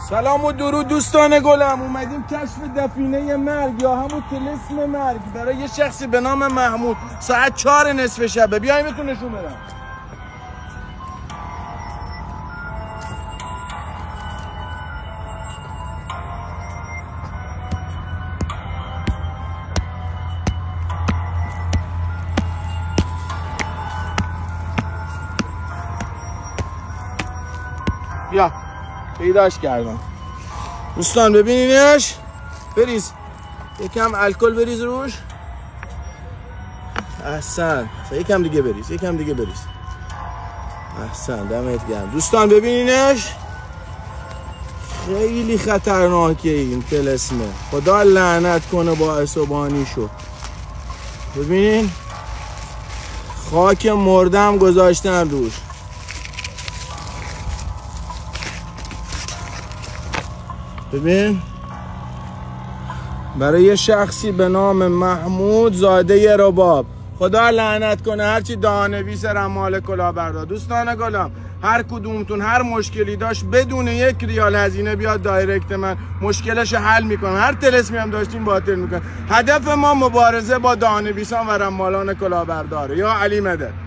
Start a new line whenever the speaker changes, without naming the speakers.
سلام و درود دوستان گلم. اومدیم کشف دفینه مرگ یا همون طلسم مرگ برای یه شخصی به نام محمود. ساعت 4 نصف شبه. بیایم بهتون نشون بدم. یا پیداش کردم دوستان، ببینینش. بریز یکم الکل بریز روش. احسن. یکم دیگه بریز، یکم دیگه بریز. احسن، دمت گرم. دوستان ببینینش، خیلی خطرناکه این طلسمه. خدا لعنت کنه باعث و بانی شد. ببینین خاک مردم گذاشتن روش. ببین، برای یه شخصی به نام محمود زاده رباب. خدا لعنت کنه هرچی دهانویس رمال کلاهبردار. دوستان گلم، هر کدومتون هر مشکلی داشت بدون 1 ریال هزینه بیاد دایرکت من، مشکلش حل میکنم. هر طلسمی هم داشتین باطل میکنم. هدف ما مبارزه با دهانویسان و رمالان کلاهبرداره. یا علی مدد.